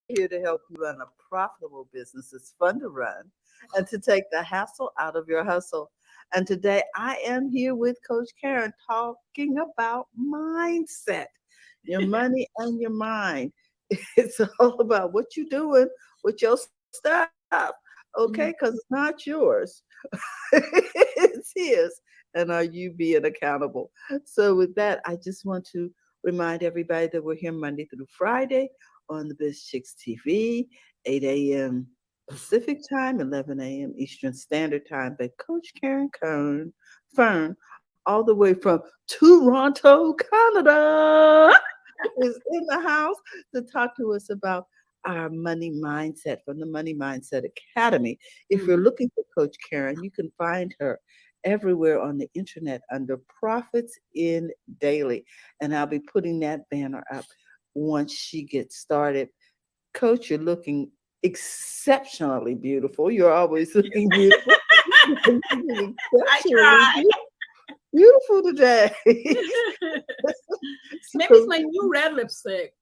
here to help you run a profitable business. It's fun to run and to take the hassle out of your hustle. And today I am here with Coach Caren talking about mindset, your money and your mind. It's all about what you're doing with your stuff, okay? Because it's Mhm. not yours, it's his. And are you being accountable? So, with that, I just want to remind everybody that we're here Monday through Friday on the Biz Chicks TV, 8 a.m. Pacific time, 11 a.m. Eastern Standard Time. But Coach Karen Fern, all the way from Toronto, Canada, is in the house to talk to us about our money mindset from the Money Mindset Academy. If you're Mhm. looking for Coach Karen, you can find her everywhere on the internet under Profits in Daily. And I'll be putting that banner up once she gets started. Coach, you're looking exceptionally beautiful. You're always looking beautiful. You're looking I exceptionally try. beautiful today. Maybe it's So my new red lipstick.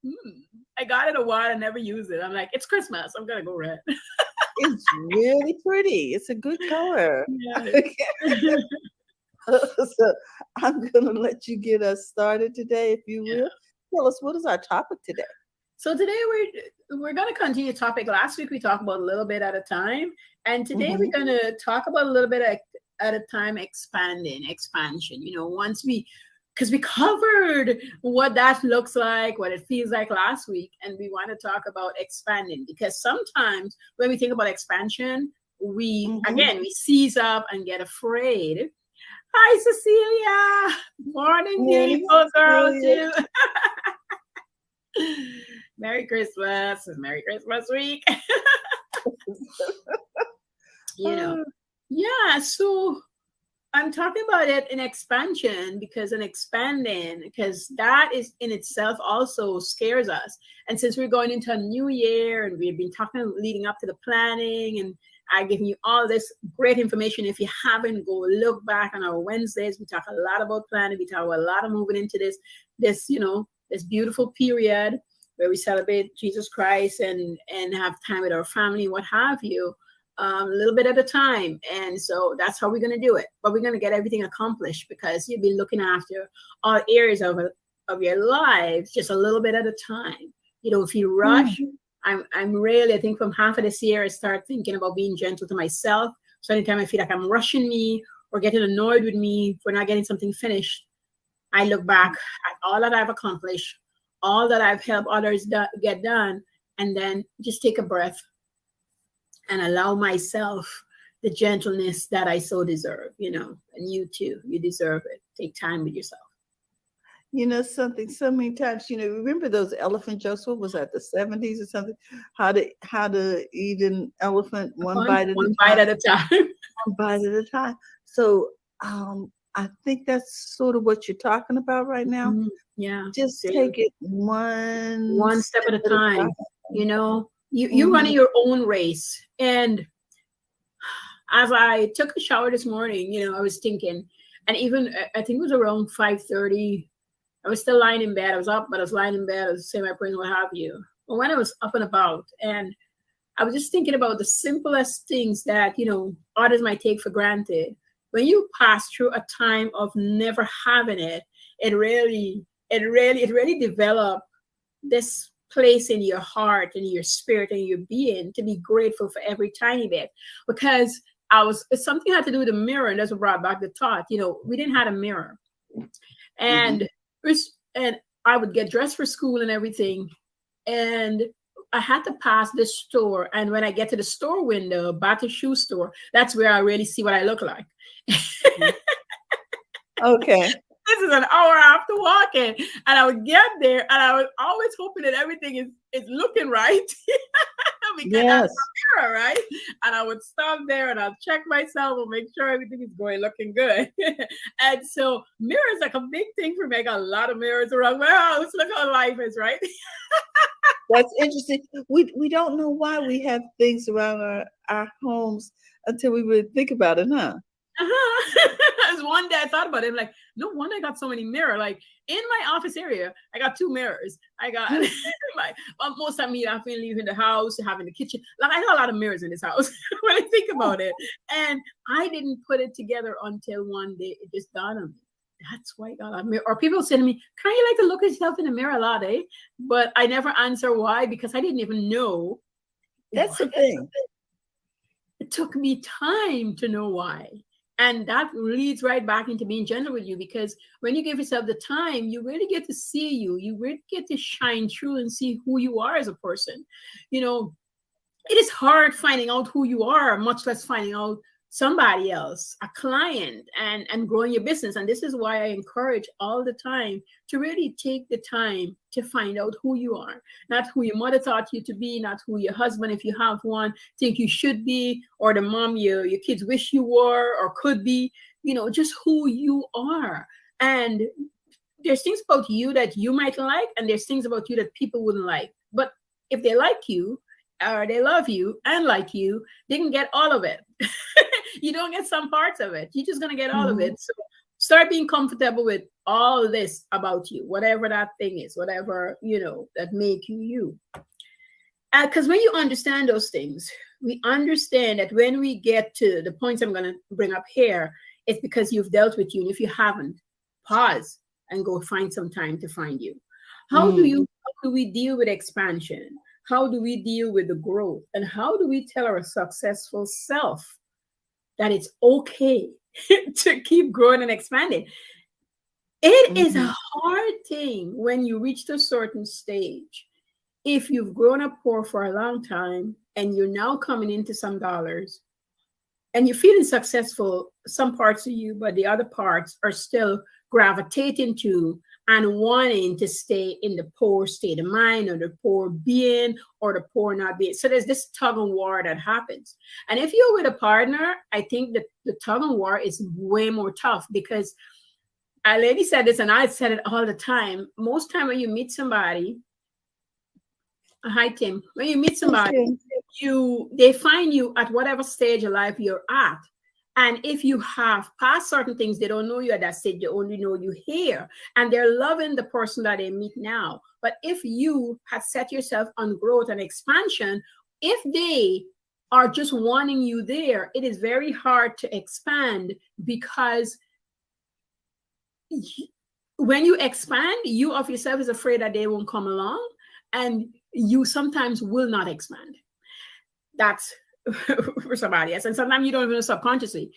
I got it a while. I never use it. I'm like, it's Christmas. I'm gonna go red. it's really pretty. It's a good color. Yes. So I'm going to let you get us started today, if you Yeah. will. Tell us, what is our topic today? So today we're gonna continue the topic. Last week we talked about a little bit at a time, and today we're Hmm. gonna talk about a little bit at a time, expansion. Once we because we covered what that looks like, what it feels like last week, and we want to talk about expanding because sometimes when we think about expansion, we Hmm. again we seize up and get afraid. Hi, Cecilia. Morning, Morning, beautiful girl, Cecilia. too. Merry Christmas and Merry Christmas week. you know, Uh, yeah. So I'm talking about it in expansion because in expanding, because that is in itself also scares us. And since we're going into a new year and we've been talking leading up to the planning and I giving you all this great information. If you haven't, go look back on our Wednesdays. We talk a lot about planning. We talk about a lot of moving into this beautiful period where we celebrate Jesus Christ and have time with our family, what have you, a little bit at a time. And so that's how we're going to do it. But we're going to get everything accomplished because you'll be looking after all areas of your lives just a little bit at a time. If you rush, mhm. I'm really, I think from half of this year, I start thinking about being gentle to myself. So anytime I feel like I'm rushing me or getting annoyed with me for not getting something finished, I look back at all that I've accomplished, all that I've helped others get done, and then just take a breath and allow myself the gentleness that I so deserve. And you too, you deserve it. Take time with yourself. Something so many times, remember those elephant jokes? What was that, the 70s or something? How to eat an elephant one bite at a One bite time, at a time. one bite at a time. So I think that's sort of what you're talking about right now. Mhm. Yeah, Just same. take it one One step step at a at a time. time. You're Mhm. running your own race. And as I took a shower this morning, I was thinking, and even I think it was around 5:30. I was still lying in bed. I was up, but I was lying in bed. I was saying my prayers, what have you. But when I was up and about, and I was just thinking about the simplest things that others might take for granted. When you pass through a time of never having it, it really developed this place in your heart and your spirit and your being to be grateful for every tiny bit. Because it's something had to do with the mirror, and that's what brought back the thought. We didn't have a mirror, and Mhm. it was, and I would get dressed for school and everything, and I had to pass this store. And when I get to the store window, back to shoe store, that's where I really see what I look like. Okay. This is an hour after walking. And I would get there and I was always hoping that everything is looking right. Because that's Yes. the mirror, right? And I would stop there and I'll check myself and make sure everything is going looking good. And so mirrors like a big thing for me. I got a lot of mirrors around my house. Look how life is, right? That's interesting. We don't know why we have things around our homes until we really think about it, huh? As one day I thought about it, I'm like, no wonder I got so many mirrors. Like in my office area, I got 2 mirrors. I got my most of me I've been leaving the house, having the kitchen. Like I got a lot of mirrors in this house when I think about it. And I didn't put it together until one day it just dawned on me. That's why I got a mirror. Or people say to me, "Can't you like to look at yourself in the mirror a lot, eh?" But I never answer why because I didn't even know. That's the thing. It took me time to know why. And that leads right back into being gentle with you, because when you give yourself the time, you really get to see you. You really get to shine through and see who you are as a person. You know, it is hard finding out who you are, much less finding out somebody else, a client, and growing your business. And this is why I encourage all the time to really take the time to find out who you are, not who your mother taught you to be, not who your husband, if you have one, think you should be, or the mom your kids wish you were or could be, you know, just who you are. And there's things about you that you might like, and there's things about you that people wouldn't like. But if they like you, or they love you and like you, they can get all of it. You don't get some parts of it. You're just going to get all of it. So start being comfortable with all this about you, whatever that thing is, whatever, you know, that make you you. Because when you understand those things, we understand that when we get to the points I'm going to bring up here, it's because you've dealt with you. And if you haven't, pause and go find some time to find you. How do we deal with expansion? How do we deal with the growth? And how do we tell our successful self that it's okay to keep growing and expanding? It is a hard thing when you reach a certain stage. If you've grown up poor for a long time and you're now coming into some dollars and you're feeling successful, some parts of you, but the other parts are still gravitating to and wanting to stay in the poor state of mind, or the poor being, or the poor not being. So there's this tug and war that happens. And if you're with a partner, I think that the tug and war is way more tough, because a lady said this and I said it all the time. Most time when you meet somebody, hi Tim, when you meet somebody, they find you at whatever stage of life you're at. And if you have passed certain things, they don't know you at that stage. They only know you here. And they're loving the person that they meet now. But if you have set yourself on growth and expansion, if they are just wanting you there, it is very hard to expand, because when you expand, you of yourself is afraid that they won't come along, and you sometimes will not expand. That's for somebody else, and sometimes you don't even know subconsciously.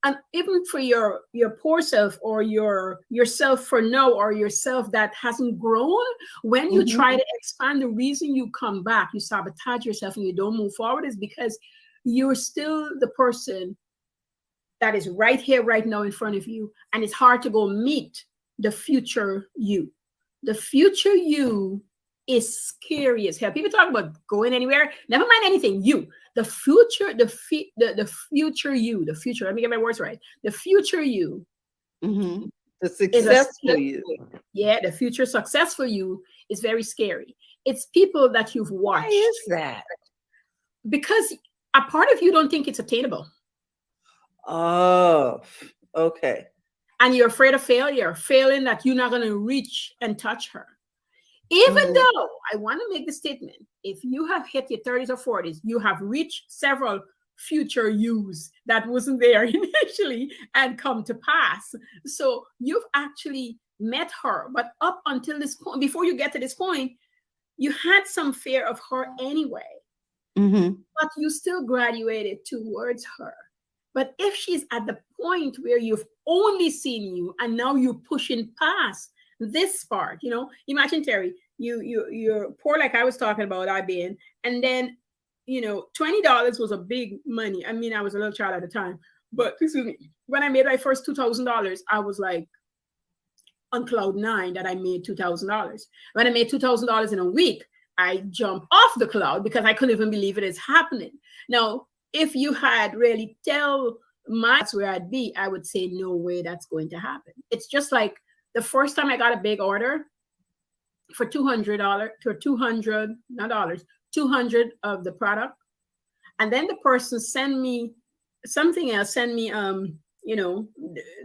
And even for your poor self, or yourself for now, or yourself that hasn't grown, when you try to expand, the reason you come back, you sabotage yourself and you don't move forward, is because you're still the person that is right here, right now in front of you, and it's hard to go meet the future you. The future you is scary as hell. People talk about going anywhere. Never mind anything. You, the future, the future you, the future. Let me get my words right. The future you, the successful you. Yeah, the future successful you is very scary. It's people that you've watched. Why is that? Because a part of you don't think it's attainable. Oh, okay. And you're afraid of failure, failing that you're not going to reach and touch her. Even though I want to make the statement, if you have hit your 30s or 40s, you have reached several future yous that wasn't there initially and come to pass. So you've actually met her. But up until this point, before you get to this point, you had some fear of her anyway. But you still graduated towards her. But if she's at the point where you've only seen you and now you're pushing past this part, you know, imagine Terry, you're poor, like I was talking about, I being, and then, you know, $20 was a big money. I mean, I was a little child at the time, but excuse me, when I made my first $2,000, I was like on cloud 9 that I made $2,000. When I made $2,000 in a week, I jumped off the cloud because I couldn't even believe it is happening. Now, if you had really tell that's where I'd be, I would say, no way that's going to happen. It's just like the first time I got a big order for $200 to 200, not dollars, 200 of the product. And then the person sent me something else, send me you know,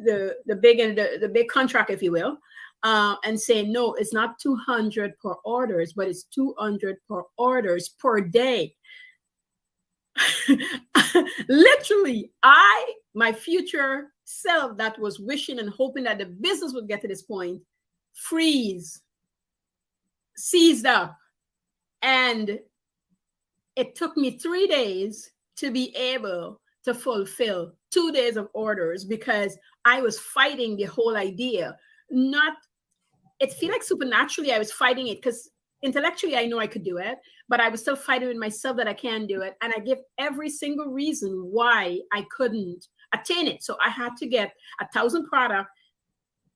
the big and the big contract, if you will, and say, no, it's not 200 per orders, but it's 200 per orders per day. Literally, my future self that was wishing and hoping that the business would get to this point, seized up. And it took me 3 days to be able to fulfill 2 days of orders, because I was fighting the whole idea. It feel like supernaturally I was fighting it, because intellectually I know I could do it, but I was still fighting with myself that I can't do it. And I give every single reason why I couldn't attain it. So I had to get 1,000 products,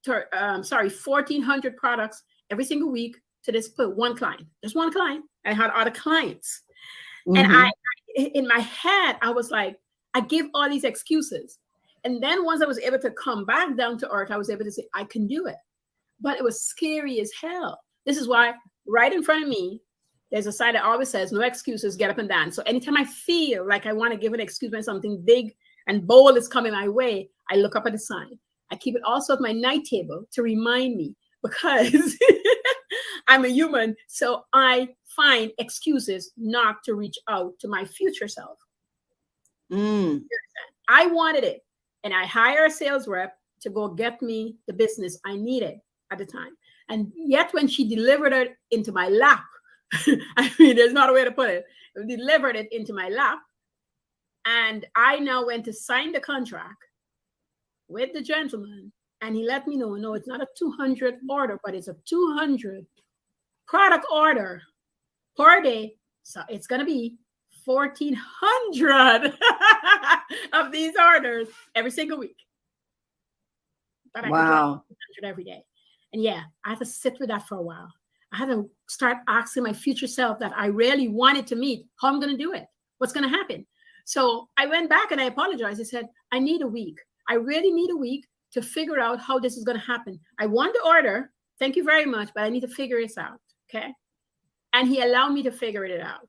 1,400 products every single week to this one client. There's one client. I had other clients. And I, in my head, I was like, I give all these excuses. And then once I was able to come back down to earth, I was able to say, I can do it. But it was scary as hell. This is why right in front of me, there's a sign that always says, no excuses, get up and dance. So anytime I feel like I want to give an excuse when something big and bold is coming my way, I look up at the sign. I keep it also at my night table to remind me, because I'm a human. So I find excuses not to reach out to my future self. I wanted it. And I hire a sales rep to go get me the business I needed at the time. And yet when she delivered it into my lap, I mean, there's not a way to put it, delivered it into my lap. And I now went to sign the contract with the gentleman. And he let me know, no, it's not a 200 order, but it's a 200 product order per day. So it's going to be 1,400 of these orders every single week. But I could drop 100 every day. And yeah, I had to sit with that for a while. I had to start asking my future self that I really wanted to meet, how I'm going to do it. What's going to happen? So I went back and I apologized. I said, I need a week. I really need a week to figure out how this is going to happen. I want the order. Thank you very much, but I need to figure this out. Okay. And he allowed me to figure it out.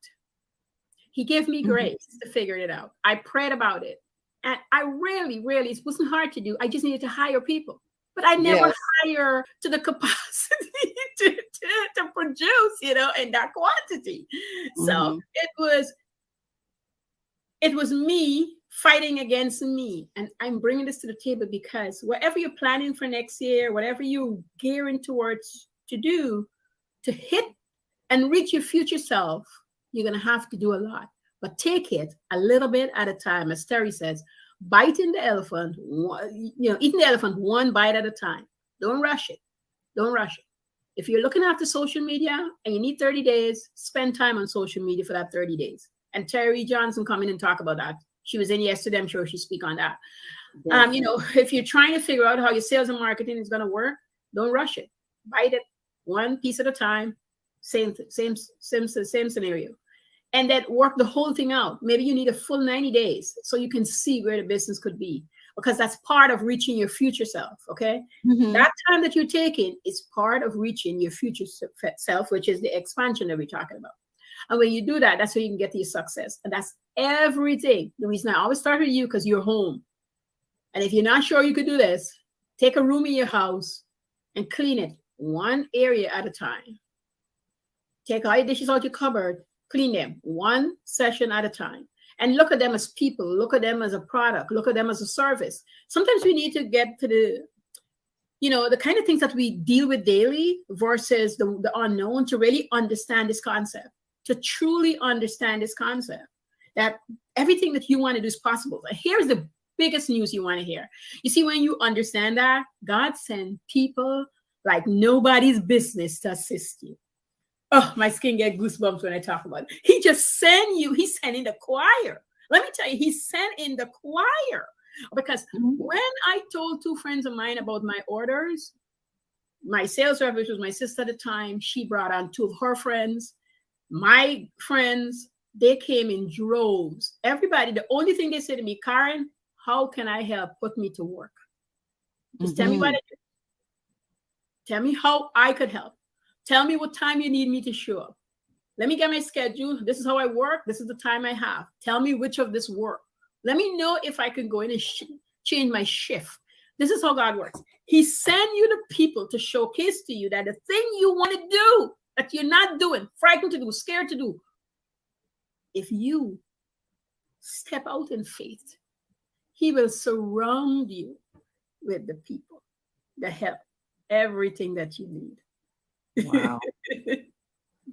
He gave me grace to figure it out. I prayed about it. And I really, it wasn't hard to do. I just needed to hire people. But I never hire to the capacity to produce, in that quantity. So it was me fighting against me. And I'm bringing this to the table because whatever you're planning for next year, whatever you're gearing towards to do, to hit and reach your future self, you're going to have to do a lot. But take it a little bit at a time. As Terry says, biting the elephant, eating the elephant one bite at a time. Don't rush it. Don't rush it. If you're looking after social media and you need 30 days, spend time on social media for that 30 days. And Terry Johnson come in and talk about that. She was in yesterday. I'm sure she'll speak on that. Yes. If you're trying to figure out how your sales and marketing is going to work, don't rush it. Bite it one piece at a time. Same scenario. And then work the whole thing out. Maybe you need a full 90 days so you can see where the business could be, because that's part of reaching your future self, okay? That time that you're taking is part of reaching your future self, which is the expansion that we're talking about. And when you do that, that's where you can get to your success. And that's everything. The reason I always start with you, because you're home. And if you're not sure you could do this, take a room in your house and clean it one area at a time. Take all your dishes out your cupboard, clean them one session at a time, and look at them as people, look at them as a product, look at them as a service. Sometimes we need to get to the kind of things that we deal with daily versus the unknown, to really understand this concept, to truly understand this concept, that everything that you want to do is possible. And here's the biggest news you want to hear. You see, when you understand that, God sent people like nobody's business to assist you. Oh, my skin gets goosebumps when I talk about it. He just sent you. He sent in the choir. Let me tell you, he sent in the choir. Because when I told two friends of mine about my orders, my sales rep, which was my sister at the time, she brought on two of her friends. My friends, they came in droves. Everybody, the only thing they said to me, Caren, how can I help? Put me to work. Just tell me what I do. Tell me how I could help. Tell me what time you need me to show up. Let me get my schedule. This is how I work. This is the time I have. Tell me which of this work. Let me know if I can go in and change my shift. This is how God works. He sent you the people to showcase to you that the thing you want to do, that you're not doing, frightened to do, scared to do, if you step out in faith, he will surround you with the people that help everything that you need. Wow.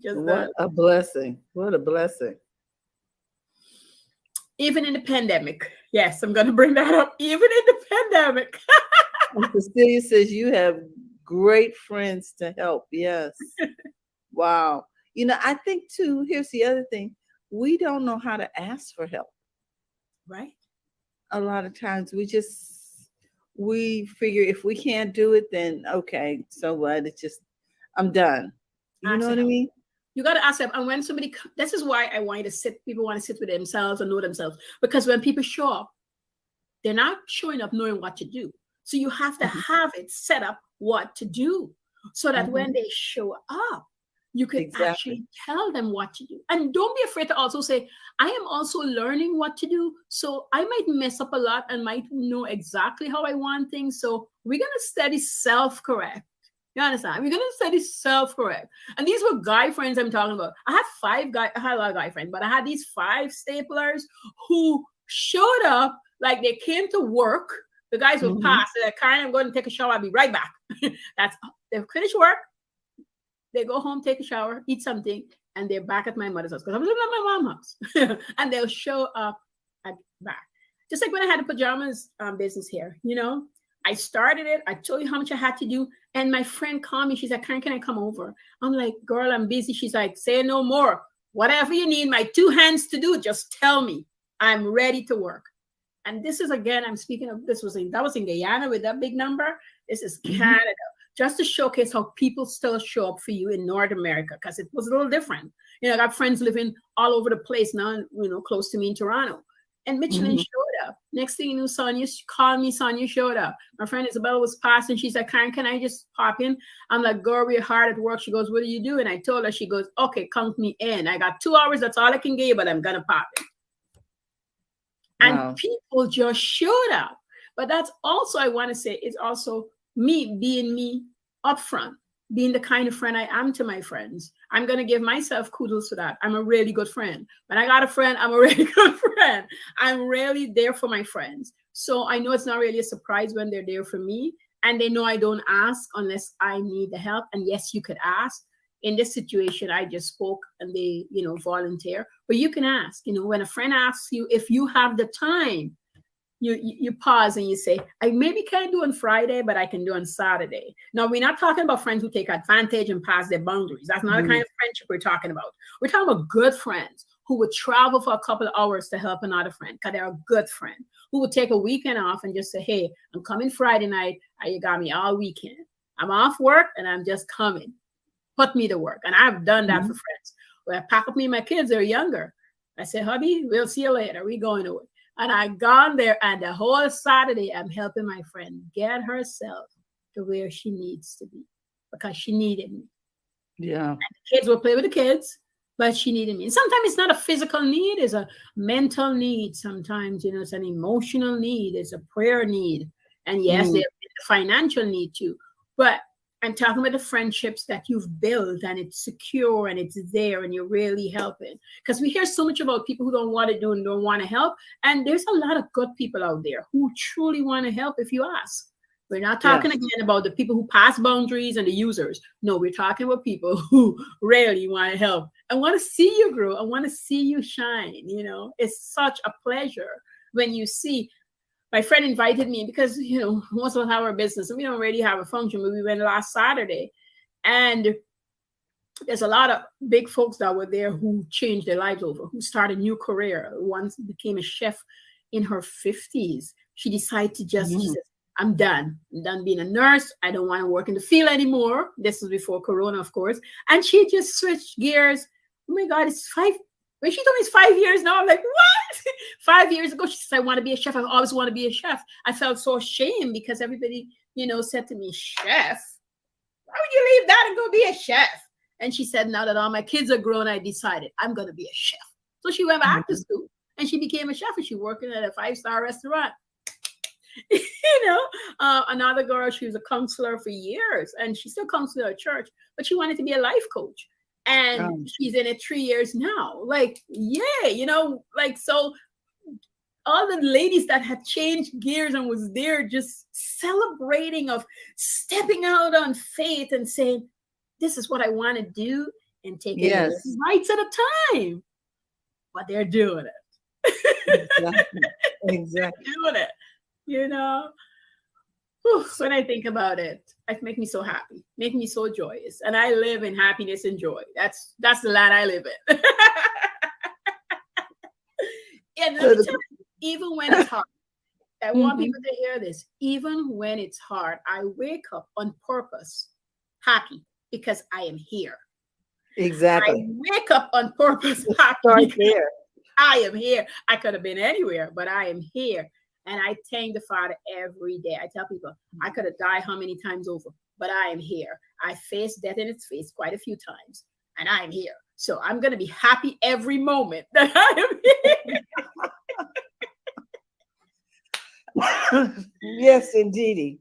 Just What a blessing. What a blessing. Even in the pandemic. Yes, I'm going to bring that up. Even in the pandemic. And Cecilia says you have great friends to help. Yes. Wow. You know, I think too, here's the other thing. We don't know how to ask for help. Right. A lot of times we figure if we can't do it, then okay, so what? It's just, I'm done. You know what I mean? You got to ask them. And when somebody, this is why I want you to sit, people want to sit with themselves and know themselves. Because when people show up, they're not showing up knowing what to do. So you have to have it set up what to do so that when they show up, you can actually tell them what to do. And don't be afraid to also say, I am also learning what to do. So I might mess up a lot and might know exactly how I want things. So we're going to study self-correct. You understand? We're going to study self-correct. And these were guy friends I'm talking about. I had a lot of guy friends, but I had these 5 staplers who showed up like they came to work. The guys would pass. They're like, Caren, I'm going to take a shower. I'll be right back. They've finished work. They go home, take a shower, eat something, and they're back at my mother's house because I'm living at my mom's house. And they'll show up back. Just like when I had the pajamas business here, you know, I started it. I told you how much I had to do. And my friend called me. She's like, Caren, can I come over? I'm like, girl, I'm busy. She's like, say no more. Whatever you need, my 2 hands to do, just tell me. I'm ready to work. And this is, again, I'm speaking of, that was in Guyana with that big number. This is Canada. Just to showcase how people still show up for you in North America, because it was a little different. You know, I got friends living all over the place now, you know, close to me in Toronto. And Michelin showed up. Next thing you know, Sonia called me, Sonia showed up. My friend Isabella was passing. She's like, Caren, can I just pop in? I'm like, girl, we're hard at work. She goes, what do you do? And I told her, she goes, okay, count me in. I got 2 hours. That's all I can give you, but I'm going to pop in. And people just showed up. But that's also, I want to say, it's also me being me upfront, being the kind of friend I am to my friends. I'm going to give myself kudos for that. I'm a really good friend. When I got a friend, I'm a really good friend. I'm really there for my friends. So I know it's not really a surprise when they're there for me. And they know I don't ask unless I need the help. And yes, you could ask. In this situation, I just spoke and they, you know, volunteer. But you can ask, you know, when a friend asks you if you have the time, you pause and you say, I maybe can't do on Friday, but I can do on Saturday. Now, we're not talking about friends who take advantage and pass their boundaries. That's not the kind of friendship we're talking about. We're talking about good friends who would travel for a couple of hours to help another friend because they're a good friend, who would take a weekend off and just say, hey, I'm coming Friday night. You got me all weekend. I'm off work and I'm just coming. Put me to work. And I've done that for friends. When I pack up me and my kids, they're younger. I say, hubby, we'll see you later. We going to it. And I gone there, and the whole Saturday, I'm helping my friend get herself to where she needs to be because she needed me. Yeah. And the kids will play with the kids, but she needed me. And sometimes it's not a physical need, it's a mental need. Sometimes, you know, it's an emotional need, it's a prayer need. And yes, there's a financial need too. But I'm talking about the friendships that you've built and it's secure and it's there and you're really helping. Because we hear so much about people who don't want to do and don't want to help. And there's a lot of good people out there who truly want to help if you ask. We're not talking again about the people who pass boundaries and the users. No, we're talking about people who really want to help and want to see you grow and want to see you shine. You know, it's such a pleasure when you see. My friend invited me because, you know, most of us have our business and we don't really have a function, but we went last Saturday. And there's a lot of big folks that were there who changed their lives over, who started a new career. One became a chef in her 50s. She decided to just, she said, I'm done. I'm done being a nurse. I don't want to work in the field anymore. This was before Corona, of course. And she just switched gears. Oh my God, it's 5. When she told me it's 5 years now, I'm like, what? 5 years ago, she said, I want to be a chef. I always want to be a chef. I felt so ashamed because everybody, you know, said to me, chef? Why would you leave that and go be a chef? And she said, now that all my kids are grown, I decided I'm going to be a chef. So she went back to school and she became a chef and she working at a 5-star restaurant. Another girl, she was a counselor for years, and she still counselor at church, but she wanted to be a life coach, and Um, she's in it 3 years now. Like, yeah, like, so all the ladies that had changed gears and was there just celebrating of stepping out on faith and saying, this is what I want to do, and taking it yes, rights at a time. But they're doing it. exactly. Exactly. Doing it. You know? Whew, when I think about it, it makes me so happy, make me so joyous. And I live in happiness and joy. That's the land I live in. And let So me the, tell you, even when it's hard, I want Mhm. people to hear this. Even when it's hard, I wake up on purpose happy because I am here. I Exactly. wake up on purpose happy Start because there. I am here. I could have been anywhere, but I am here. And I thank the Father every day. I tell people, I could have died how many times over, but I am here. I faced death in its face quite a few times, and I am here. So I'm going to be happy every moment that I am here. Yes, indeedy.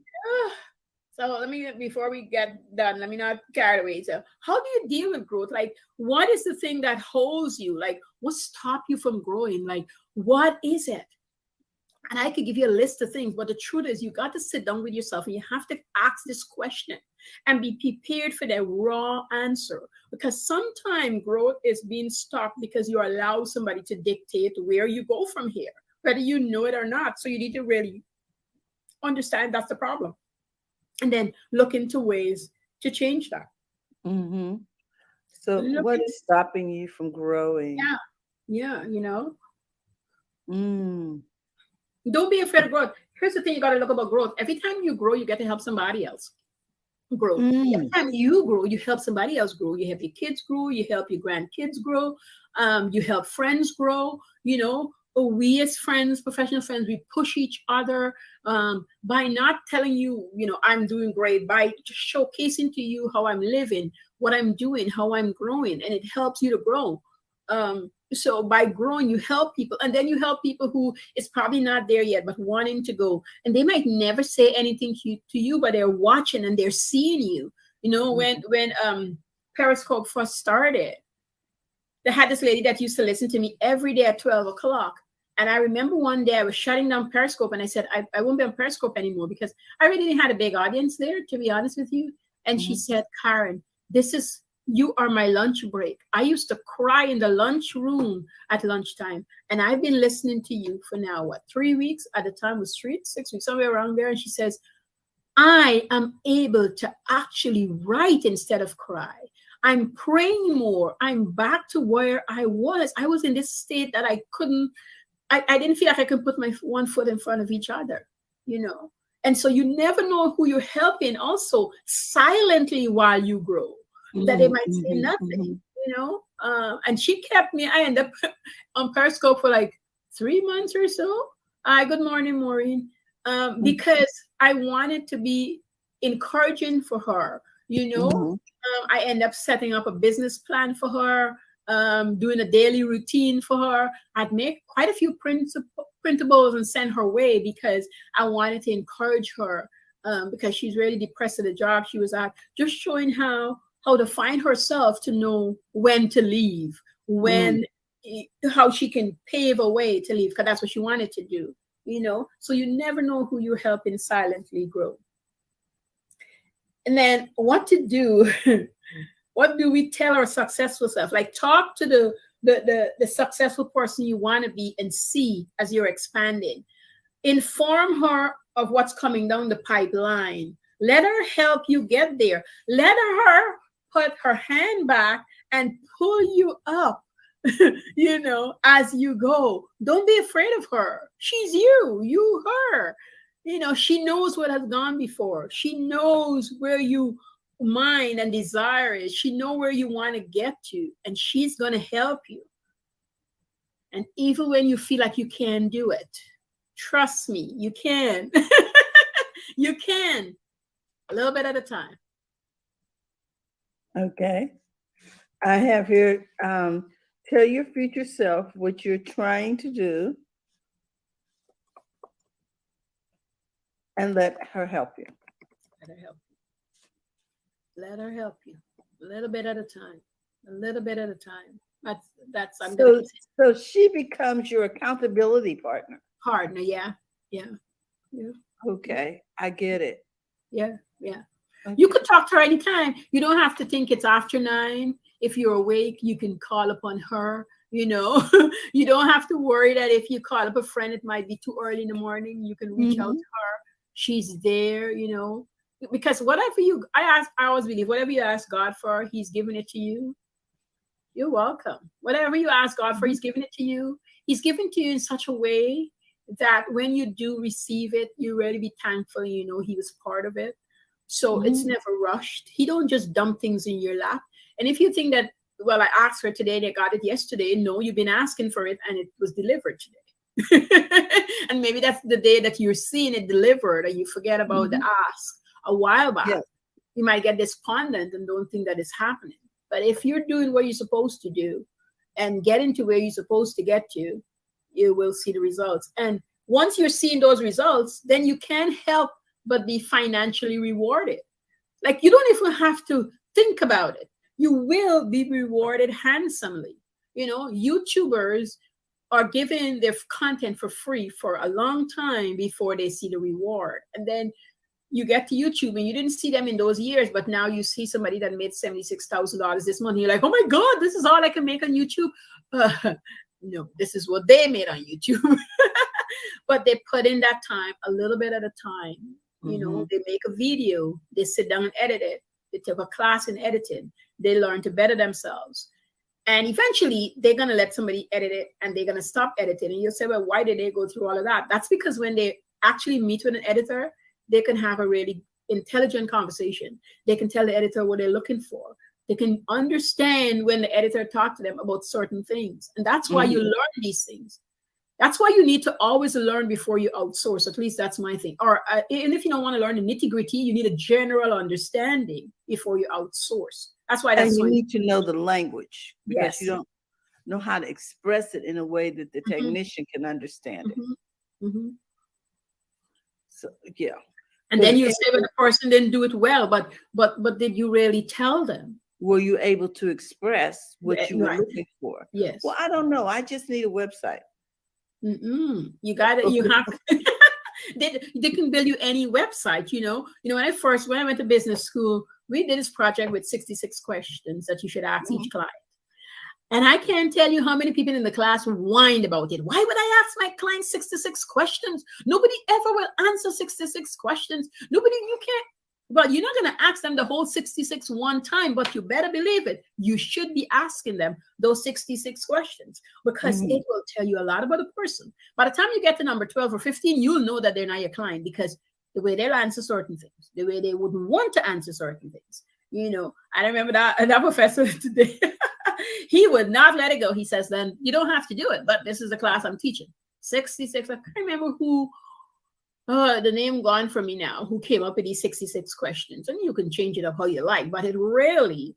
So let me, before we get done, let me not carry away. So how do you deal with growth? Like, what is the thing that holds you? Like, what stop you from growing? Like, what is it? And I could give you a list of things, but the truth is, you got to sit down with yourself and you have to ask this question and be prepared for the raw answer. Because sometimes growth is being stopped because you allow somebody to dictate where you go from here, whether you know it or not. So you need to really understand that's the problem, and then look into ways to change that. Hmm. So, Look what in, is stopping you from growing? yeah, yeah, Mm. don't be afraid of growth. Here's the thing you got to look about growth. Every time you grow, you get to help somebody else grow. Every Mm. time you grow, you help somebody else grow. You help your kids grow. You help your grandkids grow. You help friends grow. We as friends, professional friends, we push each other by not telling you, I'm doing great, by just showcasing to you how I'm living, what I'm doing, how I'm growing, and it helps you to grow. So by growing, you help people, and then you help people who is probably not there yet but wanting to go, and they might never say anything to you, but they're watching and they're seeing you. When Periscope first started, they had this lady that used to listen to me every day at 12 o'clock. And I remember one day I was shutting down Periscope and I said, I won't be on Periscope anymore because I really didn't have a big audience there, to be honest with you. And she Mhm. said, Caren, you are my lunch break. I used to cry in the lunch room at lunchtime. And I've been listening to you for now, what, 3 weeks? At the time it was 6 weeks, somewhere around there. And she says, I am able to actually write instead of cry. I'm praying more. I'm back to where I was. I was in this state that I didn't feel like I could put my one foot in front of each other, you know. And so you never know who you're helping also silently while you grow, that they Mhm, might say mhm, nothing, mhm. And she kept me, I ended up on Periscope for like 3 months or so. Good morning, Maureen. Mhm, Because I wanted to be encouraging for her, you know. mhm. I end up setting up a business plan for her, doing a daily routine for her. I'd make quite a few printables and send her way because I wanted to encourage her, because she's really depressed at the job she was at, just showing how to find herself, to know when to leave, Mm. when how she can pave a way to leave, because that's what she wanted to do, you know. So you never know who you're helping silently grow. And then what to do. What do we tell our successful self? Like, talk to the successful person you want to be and see as you're expanding. Inform her of what's coming down the pipeline. Let her help you get there. Let her put her hand back and pull you up, as you go. Don't be afraid of her. She's you, her. She knows what has gone before. She knows where you mind and desire is. She know where you want to get to, and she's going to help you. And even when you feel like you can't do it, trust me, you can. You can, a little bit at a time. Okay. I have here, tell your future self what you're trying to do. And let her help you. Let her help you. Let her help you. A little bit at a time. A little bit at a time. That's I'm gonna So, keep saying so she becomes your accountability partner. partner. Yeah. Yeah. Yeah. Okay, I get it. Yeah. Yeah. You Okay. could talk to her anytime. You don't have to think it's after 9. If you're awake, you can call upon her. You don't have to worry that if you call up a friend, it might be too early in the morning. You can reach out Mm-hmm. to her. She's there. Because whatever I always believe, whatever you ask God for, He's giving it to you. You're welcome. Whatever you ask God for, Mm-hmm. He's giving it to you. He's giving to you in such a way that when you do receive it, you really be thankful. He was part of it. So it's Mm-hmm. never rushed. He don't just dump things in your lap. And if you think that, well, I asked for today, they got it yesterday. No, you've been asking for it and it was delivered today. And maybe that's the day that you're seeing it delivered and you forget about the Mm-hmm. ask a while back. Yes. You might get despondent and don't think that it's happening. But if you're doing what you're supposed to do and getting to where you're supposed to get to, you will see the results. And once you're seeing those results, then you can't help but be financially rewarded. Like you don't even have to think about it. You will be rewarded handsomely. YouTubers are given their content for free for a long time before they see the reward. And then you get to YouTube and you didn't see them in those years, but now you see somebody that made $76,000 this month. You're like, oh my God, this is all I can make on YouTube. No, this is what they made on YouTube. But they put in that time a little bit at a time. Mm-hmm. They make a video, they sit down and edit it. They take a class in editing. They learn to better themselves. And eventually they're going to let somebody edit it and they're going to stop editing. And you'll say, well, why did they go through all of that? That's because when they actually meet with an editor, they can have a really intelligent conversation. They can tell the editor what they're looking for. They can understand when the editor talked to them about certain things. And that's why you Mm-hmm. learn these things. That's why you need to always learn before you outsource. At least that's my thing. Or and if you don't want to learn the nitty gritty, you need a general understanding before you outsource. That's why And that's you so. need to know the language because you Yes. don't know how to express it in a way that the Mm-hmm, technician can understand it. mm-hmm, mm-hmm. So yeah. And But then you say, well, the person didn't do it well, but did you really tell them? were you able to express what you were Right. looking for? Yes. Well, I don't know. I just need a website. You got it. You have. They can build you any website. When I went to business school, we did this project with 66 questions that you should ask each client. And I can't tell you how many people in the class whined about it. Why would I ask my client 66 questions? Nobody ever will answer 66 questions. You can't. Well, you're not going to ask them the whole 66 one time, but you better believe it. You should be asking them those 66 questions because Mm-hmm. it will tell you a lot about a person. By the time you get to number 12 or 15, you'll know that they're not your client because the way they'll answer certain things, the way they wouldn't want to answer certain things. I remember that professor today. He would not let it go. He says, then you don't have to do it, but this is the class I'm teaching. 66. I can't remember who. The name gone from me now, who came up with these 66 questions. And you can change it up how you like, but it really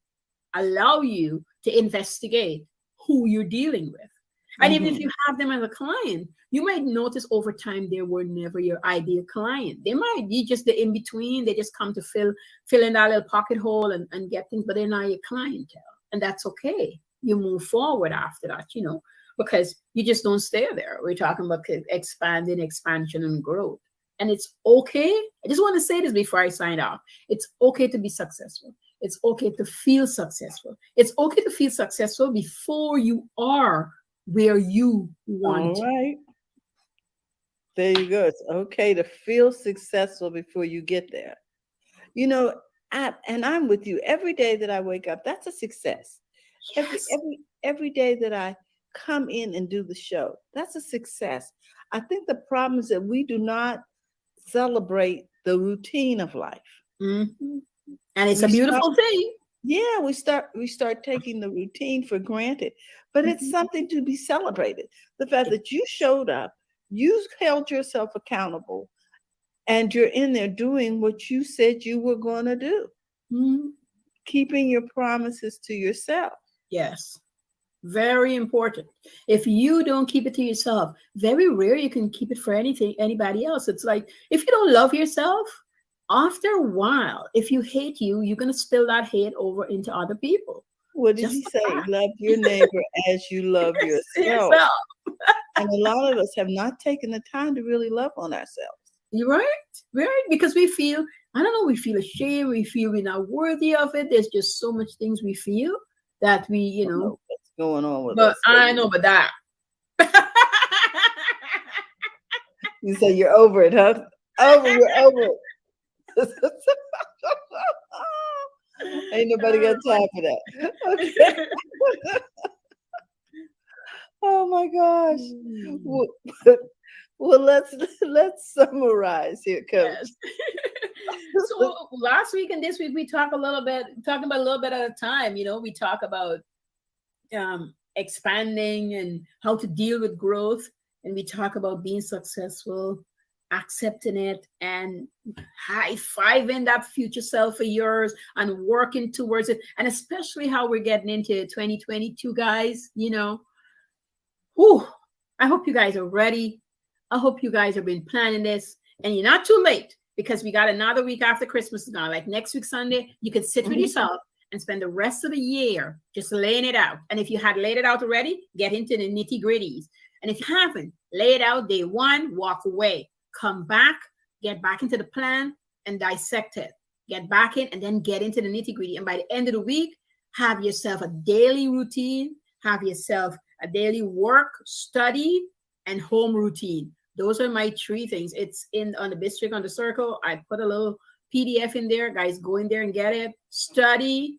allow you to investigate who you're dealing with. And even if you have them as a client, you might notice over time they were never your ideal client. They might be just the in-between. They just come to fill in that little pocket hole and get things, but they're not your clientele. And that's okay. You move forward after that, because you just don't stay there. We're talking about expanding, expansion, and growth. And it's okay. I just want to say this before I sign off. It's okay to be successful. It's okay to feel successful. It's okay to feel successful before you are where you want. All right. There you go. It's okay to feel successful before you get there. And I'm with you. Every day that I wake up, that's a success. Yes. Every day that I come in and do the show, that's a success. I think the problem is that we do not celebrate the routine of life. Mm-hmm. And it's a beautiful thing. Yeah, we start taking the routine for granted, but it's something to be celebrated. The fact that you showed up, you held yourself accountable, and you're in there doing what you said you were going to do, keeping your promises to yourself. Yes. Very important. If you don't keep it to yourself, very rare you can keep it for anybody else. It's like if you don't love yourself, after a while, if you hate you, you're gonna spill that hate over into other people. What did Just he like say? that. Love your neighbor as you love yourself. Yourself. And a lot of us have not taken the time to really love on ourselves. You're right. Right. Because we feel, I don't know, we feel ashamed, we feel we're not worthy of it. There's just so much things we feel that we, I don't know what's going on with but us. I know but that. You say you're over it, huh? You're over it. Ain't nobody got time for that. Okay. Oh my gosh. Well, well, let's summarize here, Coach. Yes. So last week and this week we talking about a little bit at a time. We talk about expanding and how to deal with growth, and we talk about being successful, accepting it, and high-fiving that future self of yours and working towards it. And especially how we're getting into 2022, guys. Whew, I hope you guys are ready. I hope you guys have been planning this, and you're not too late, because we got another week after Christmas now. Like next week Sunday, you can sit with yourself and spend the rest of the year just laying it out. And if you had laid it out already, get into the nitty gritties. And if you haven't, lay it out day one, walk away, come back, get back into the plan and dissect it. Get back in and then get into the nitty gritty. And by the end of the week, have yourself a daily routine, have yourself a daily work, study, and home routine. Those are my three things. It's on the District on the Circle. I put a little PDF in there. Guys, go in there and get it. Study,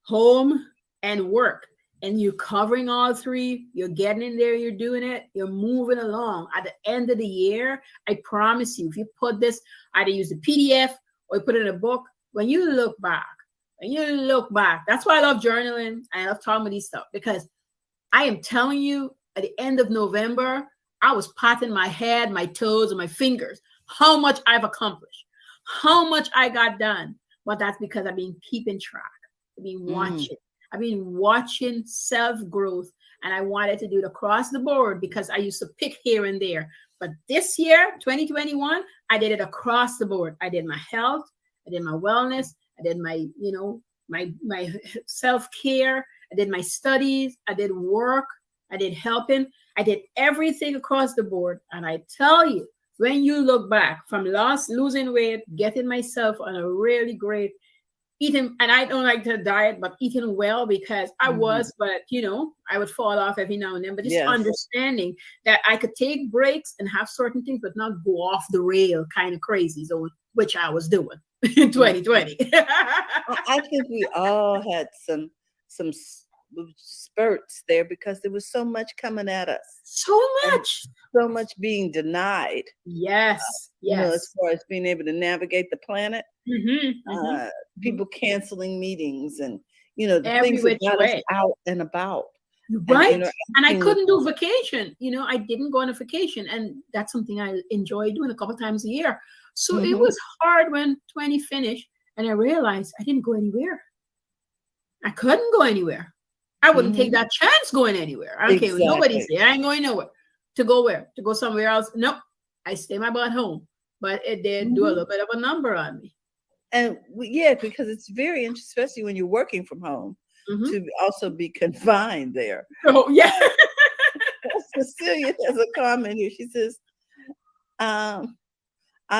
home, and work. And you're covering all three. You're getting in there. You're doing it. You're moving along. At the end of the year, I promise you, if you put this, either use the PDF or you put it in a book, when you look back, that's why I love journaling. I love talking about these stuff, because I am telling you, at the end of November, I was patting my head, my toes, and my fingers, how much I've accomplished, how much I got done. But that's because I've been keeping track. I've been watching. I've been watching self-growth, and I wanted to do it across the board because I used to pick here and there. But this year, 2021, I did it across the board. I did my health, I did my wellness, I did my, my self-care, I did my studies, I did work, I did helping, I did everything across the board. And I tell you, when you look back from losing weight, getting myself on a really great eating, and I don't like to diet, but eating well, because I was, but I would fall off every now and then. But just understanding that I could take breaks and have certain things, but not go off the rail kind of crazy zone, which I was doing in 2020. I think we all had some spurts there, because there was so much coming at us. So much being denied. Yes. As far as being able to navigate the planet. People canceling meetings, and the things that got us out and about. Right. And I couldn't do vacation. I didn't go on a vacation, and that's something I enjoy doing a couple times a year. So it was hard when 20 finished, and I realized I didn't go anywhere. I couldn't go anywhere. I wouldn't take that chance going anywhere. I don't care what nobody say. I ain't going nowhere. To go where? To go somewhere else? Nope. I stay my butt home. But it did do a little bit of a number on me. And because it's very interesting, especially when you're working from home, to also be confined there. Oh, yeah. Cecilia has a comment here. She says, I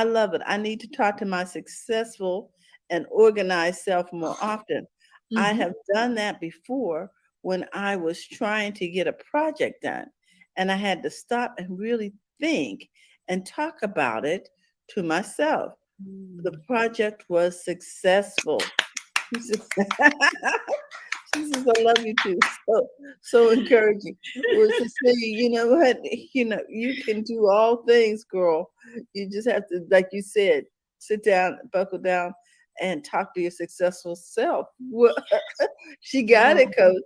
love it. I need to talk to my successful and organized self more often. I have done that before when I was trying to get a project done, and I had to stop and really think and talk about it to myself. The project was successful. She says, I love you too. So encouraging. Well, Cecilia, you know what? You can do all things, girl. You just have to, like you said, sit down, buckle down, and talk to your successful self. Well, she got it, Coach.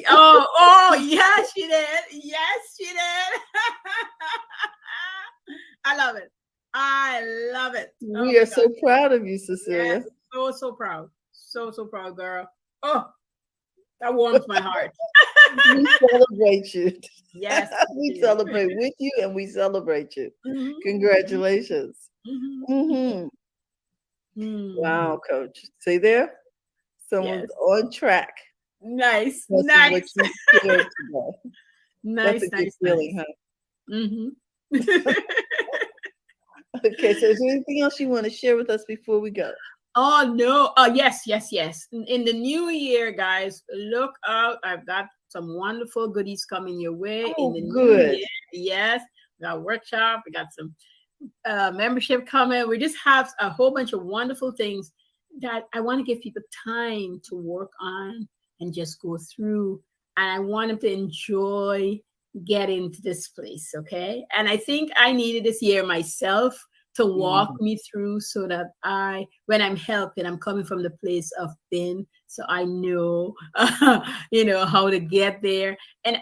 Oh, yes, she did. Yes, she did. I love it. I love it. We are so proud of you, Cecilia. Yes, so proud. So proud, girl. Oh, that warms my heart. We celebrate you. Yes, We we do. celebrate with you and we celebrate you. Mhm, Congratulations. mhm, Hmm. mhm. Wow, coach. See there? Yes. Someone's on track Nice, because of what nice, you shared today. That's nice, a good nice, feeling, nice. huh? Hmm. Okay, so is there anything else you want to share with us before we go? Oh no. Oh yes, yes, yes. In the new year, guys, look out. I've got some wonderful goodies coming your way in Oh, the new good. year. Yes. We got a workshop, we got some membership coming. We just have a whole bunch of wonderful things that I want to give people time to work on and just go through. And I want them to enjoy getting to this place. Okay. And I think I needed this year myself to walk Mhm. me through so that when I'm helping, I'm coming from the place of thin. So I know, how to get there. And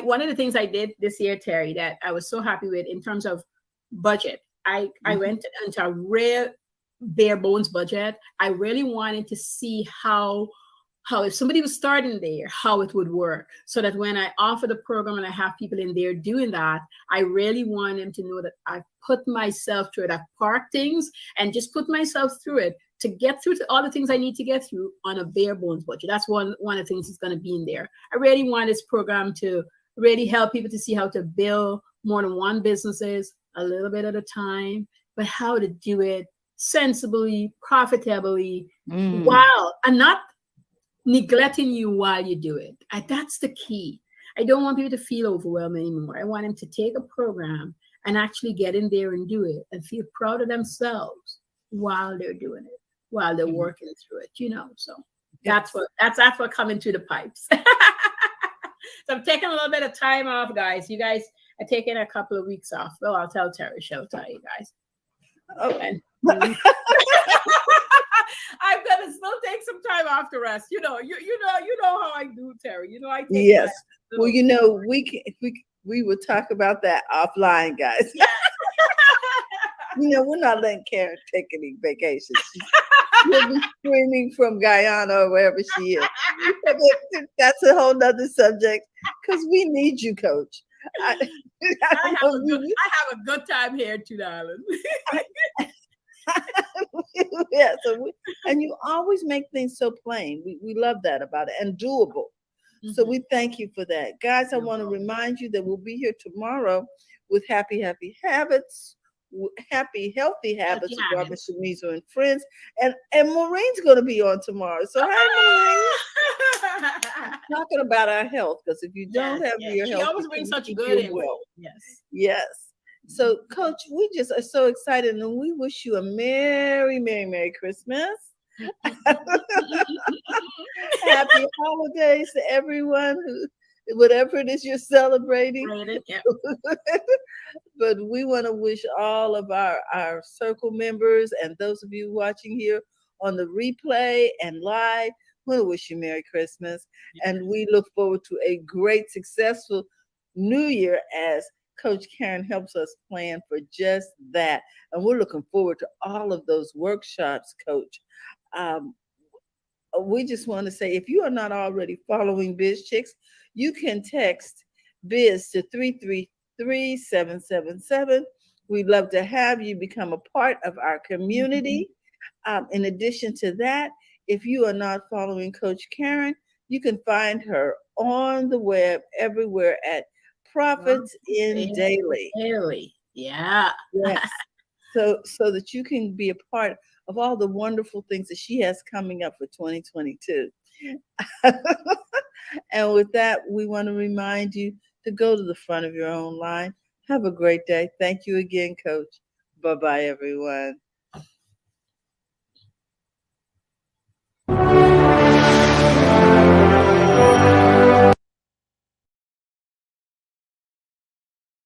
one of the things I did this year, Terry, that I was so happy with in terms of budget. I Mhm. went into a real bare bones budget. I really wanted to see how if somebody was starting there, how it would work. So that when I offer the program and I have people in there doing that, I really want them to know that I put myself through it. I park things and just put myself through it to get through to all the things I need to get through on a bare bones budget. That's one of the things that's going to be in there. I really want this program to really help people to see how to build more than one businesses a little bit at a time, but how to do it sensibly, profitably, Mm. while and not neglecting you while you do it. That's the key. I don't want people to feel overwhelmed anymore. I want them to take a program and actually get in there and do it and feel proud of themselves while they're doing it, while they're Mhm. working through it. So that's Yes. what coming through the pipes. So I'm taking a little bit of time off, guys. You guys are taking a couple of weeks off. Well, I'll tell Terry. She'll tell you guys. Oh. And I'm gonna still take some time off to rest. You know how I do, Terry. I take my Yes. Well, little we can we will talk about that offline, guys. yeah. We're not letting Karen take any vacations. She'll be screaming from Guyana or wherever she is. That's a whole nother subject because we need you, Coach. I, I I don't have know a if good you, I have a good time here to the island. yeah. And you always make things so plain. We love that about it and doable. So Mhm. we thank you for that. Guys, I You're want to welcome. remind you that we'll be here tomorrow with happy habits, happy, healthy Healthy habits with Robert habits. Shamizu and friends. And Maureen's going to be on tomorrow. So, hey, Maureen, talking about our health because if you Yes, don't have yes. your She health, you always brings can't such keep good your info. wealth. Yes. Yes. So, Coach, we just are so excited and we wish you a Merry, Merry, Merry Christmas. Happy holidays to everyone whatever it is you're celebrating. Read it. Yep. But we want to wish all of our circle members and those of you watching here on the replay and live, we want to wish you Merry Christmas. And we look forward to a great, successful new year as Coach Caren helps us plan for just that. And we're looking forward to all of those workshops, Coach. Um, we just want to say if you are not already following Biz Chicks, you can text Biz to 333-777. We'd love to have you become a part of our Mhm. community. In addition to that, if you are not following Coach Caren, you can find her on the web everywhere at Profits in Daily. Daily. Yeah. Yes. So that you can be a part of all the wonderful things that she has coming up for 2022. And with that, we want to remind you to go to the front of your own line. Have a great day. Thank you again, Coach. Bye bye, everyone.